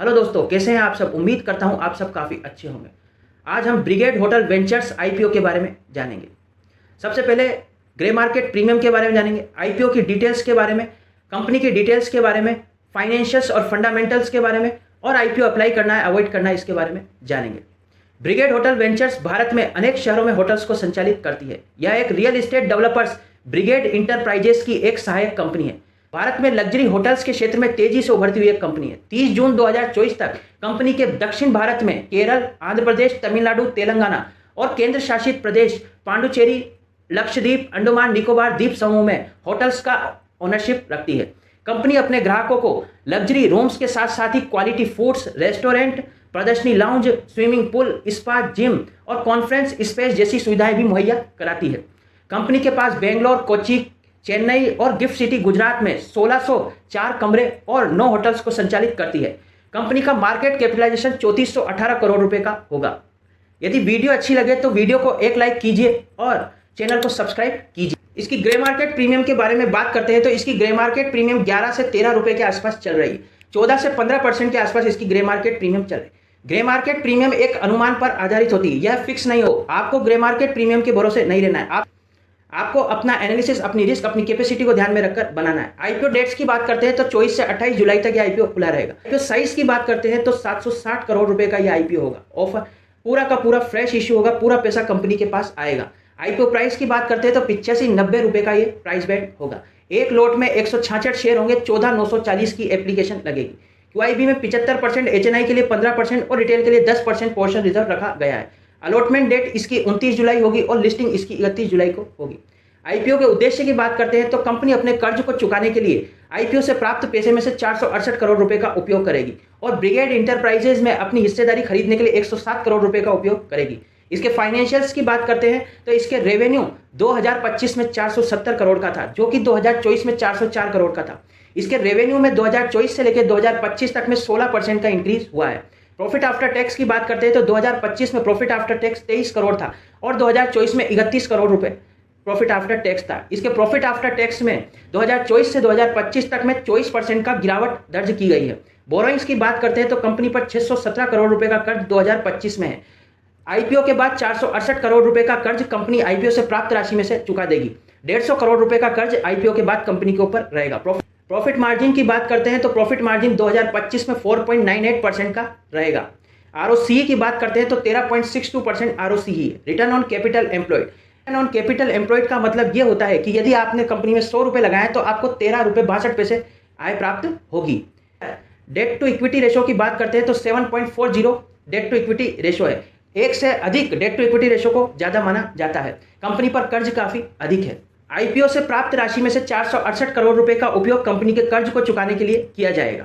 Hello दोस्तों, कैसे हैं आप सब। उम्मीद करता हूं आप सब काफ़ी अच्छे होंगे। आज हम ब्रिगेड होटल वेंचर्स आईपीओ के बारे में जानेंगे। सबसे पहले ग्रे मार्केट प्रीमियम के बारे में जानेंगे, आईपीओ की डिटेल्स के बारे में, कंपनी की डिटेल्स के बारे में, फाइनेंशियल्स और फंडामेंटल्स के बारे में, और आईपीओ अप्लाई करना है अवॉइड करना है इसके बारे में जानेंगे। ब्रिगेड होटल वेंचर्स भारत में अनेक शहरों में होटल्स को संचालित करती है। यह एक real estate developers brigade enterprises की एक सहायक कंपनी है। भारत में लग्जरी होटल्स के क्षेत्र में तेजी से उभरती हुई एक कंपनी है। 30 जून 2024 तक कंपनी के दक्षिण भारत में केरल, आंध्र प्रदेश, तमिलनाडु, तेलंगाना और केंद्र शासित प्रदेश पांडुचेरी, लक्षद्वीप, अंडमान निकोबार द्वीप समूह में होटल्स का ओनरशिप रखती है। कंपनी अपने ग्राहकों को लग्जरी रूम्स के साथ साथ ही क्वालिटी फूड्स, रेस्टोरेंट, प्रदर्शनी lounge, swimming pool, spa, gym और कॉन्फ्रेंस स्पेस जैसी सुविधाएं भी मुहैया कराती है। कंपनी के पास बेंगलोर, कोच्चि, चेन्नई और गिफ्ट सिटी गुजरात में 1604 कमरे और 9 होटल्स को संचालित करती है। कंपनी का मार्केट कैपिटलाइजेशन 3418 करोड़ रुपए का होगा। यदि वीडियो अच्छी लगे तो वीडियो को एक लाइक कीजिए और चैनल को सब्सक्राइब कीजिए। इसकी ग्रे मार्केट प्रीमियम के बारे में बात करते हैं तो इसकी ग्रे मार्केट प्रीमियम 11 से 13 रुपए के आसपास चल रही है। 14 से 15% के आसपास इसकी ग्रे मार्केट प्रीमियम चल रही है। ग्रे मार्केट प्रीमियम एक अनुमान पर आधारित होती है, यह फिक्स नहीं हो। आपको ग्रे मार्केट प्रीमियम के भरोसे नहीं रहना है। आपको अपना एनालिसिस, अपनी रिस्क, अपनी कैपेसिटी को ध्यान में रखकर बनाना है। आईपीओ डेट्स की बात करते हैं तो 24 से 28 जुलाई तक यह आईपीओ खुला रहेगा। आईपीओ साइज की बात करते हैं तो 760 करोड़ रुपए का यह आईपीओ होगा। ऑफर पूरा का पूरा फ्रेश इश्यू होगा, पूरा पैसा कंपनी के पास आएगा। आईपीओ प्राइस की बात करते हैं तो 85-90 रुपए का ये प्राइस बैंड होगा। एक लोट में 166 शेयर होंगे, 14,940 की एप्लीकेशन लगेगी। क्यूआईबी में 75%, एचएनआई के लिए 15% और रिटेल के लिए 10% पोर्शन रिजर्व रखा गया है। अलॉटमेंट डेट इसकी 29 जुलाई होगी और लिस्टिंग इसकी 31 जुलाई को होगी। आईपीओ के उद्देश्य की बात करते हैं तो कंपनी अपने कर्ज को चुकाने के लिए आईपीओ से प्राप्त पैसे में से 468 करोड़ रुपए का उपयोग करेगी और ब्रिगेड इंटरप्राइजेज में अपनी हिस्सेदारी खरीदने के लिए 107 करोड़ रुपए का उपयोग करेगी। इसके फाइनेंशियल्स की बात करते हैं तो इसके रेवेन्यू 2025 में 470 करोड़ का था, जो कि 2024 में 404 करोड़ का था। इसके रेवेन्यू में 2024 से लेकर 2025 तक में 16% का इंक्रीज हुआ है। प्रॉफिट आफ्टर टैक्स की बात करते हैं तो 2025 में प्रॉफिट आफ्टर टैक्स 23 करोड़ था और 2024 में 31 करोड़ रुपए प्रॉफिट आफ्टर टैक्स था। इसके प्रॉफिट आफ्टर टैक्स में 2024 से 2025 तक में 24% का गिरावट दर्ज की गई है। बोरोइंग्स की बात करते हैं तो कंपनी पर 617 करोड़ रुपए का कर्ज 2025 में है। आईपीओ के बाद 468 करोड़ रुपए का कर्ज कंपनी आईपीओ से प्राप्त राशि में से चुका देगी। 150 करोड़ रुपए का कर्ज आईपीओ के बाद कंपनी के ऊपर रहेगा। प्रॉफिट मार्जिन की बात करते हैं तो प्रॉफिट मार्जिन 2025 में 4.98% का रहेगा। आरओसीई की बात करते हैं तो 13.62% आरओसीई है। Return on capital employed, return on capital employed का मतलब यह होता है कि यदि आपने कंपनी में 100 रुपए लगाए तो आपको 13 रुपए 62 पैसे आय प्राप्त होगी। डेट टू इक्विटी रेशो की बात करते हैं तो 7.40 डेट टू इक्विटी रेशो है। एक से अधिक डेट टू इक्विटी रेशो को ज्यादा माना जाता है। कंपनी पर कर्ज काफी अधिक है। आईपीओ से प्राप्त राशि में से 468 करोड़ रुपए का उपयोग कंपनी के कर्ज को चुकाने के लिए किया जाएगा।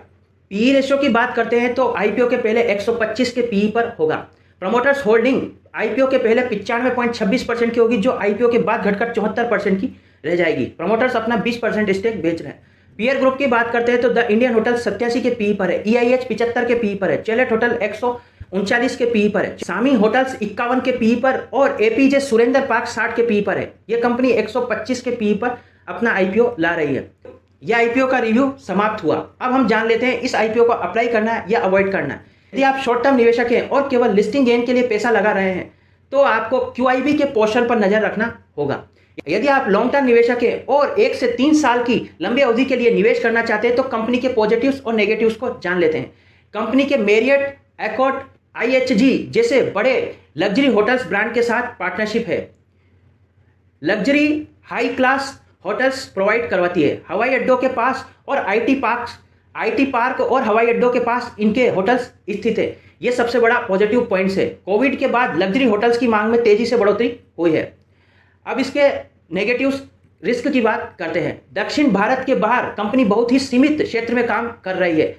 पीई रेशो की बात करते हैं तो आईपीओ के पहले 125 के पीई पर होगा। प्रमोटर्स होल्डिंग आईपीओ के पहले 95.26% की होगी, जो आईपीओ के बाद घटकर 74% की रह जाएगी। प्रमोटर्स अपना 20% स्टेक बेच रहे हैं। पीयर ग्रुप की बात करते हैं तो द इंडियन होटल 87 के पीई पर है, ईआईएच 75 के पीई पर है, चैलेट होटल 139 के पीई पर है, सामी होटल्स 51 के पीई पर और एपीजे सुरेंद्र पार्क 60 के पीई पर है। यह कंपनी 125 के पीई पर अपना आईपीओ ला रही है। यह आईपीओ का रिव्यू समाप्त हुआ। अब हम जान लेते हैं इस आईपीओ को अप्लाई करना है या अवॉइड करना है। यदि आप शॉर्ट टर्म निवेशक हैं और केवल लिस्टिंग गेन के लिए पैसा लगा रहे हैं तो आपको क्यूआईबी के पोर्शन पर नजर रखना होगा। यदि आप लॉन्ग टर्म निवेशक हैं और 1 से 3 साल की लंबी अवधि के लिए निवेश करना चाहते हैं तो कंपनी के पॉजिटिव्स और नेगेटिव्स को जान लेते हैं। कंपनी के मेरियट, एकॉर्ड, आईएचजी जैसे बड़े लग्जरी होटल्स ब्रांड के साथ पार्टनरशिप है। Luxury high class hotels provide करवाती है। हवाई अड्डों के पास और आईटी पार्क और हवाई अड्डों के पास इनके होटल्स स्थित है। यह सबसे बड़ा पॉजिटिव पॉइंट्स है। कोविड के बाद लग्जरी होटल्स की मांग में तेजी से बढ़ोतरी हुई है। अब इसके नेगेटिव्स, रिस्क की बात करते हैं। दक्षिण भारत के बाहर कंपनी बहुत ही सीमित क्षेत्र में काम कर रही है।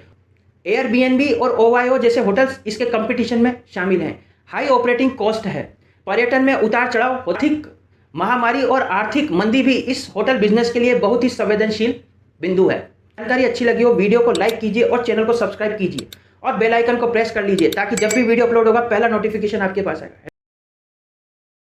एयरबीएनबी और ओवायो जैसे होटल्स इसके कंपटीशन में शामिल हैं। हाई ऑपरेटिंग कॉस्ट है। पर्यटन में उतार चढ़ाव, आर्थिक महामारी और आर्थिक मंदी भी इस होटल बिजनेस के लिए बहुत ही संवेदनशील बिंदु है। जानकारी अच्छी लगी हो वीडियो को लाइक कीजिए और चैनल को सब्सक्राइब कीजिए और बेल आइकन को प्रेस कर लीजिए ताकि जब भी वीडियो अपलोड होगा पहला नोटिफिकेशन आपके पास आएगा।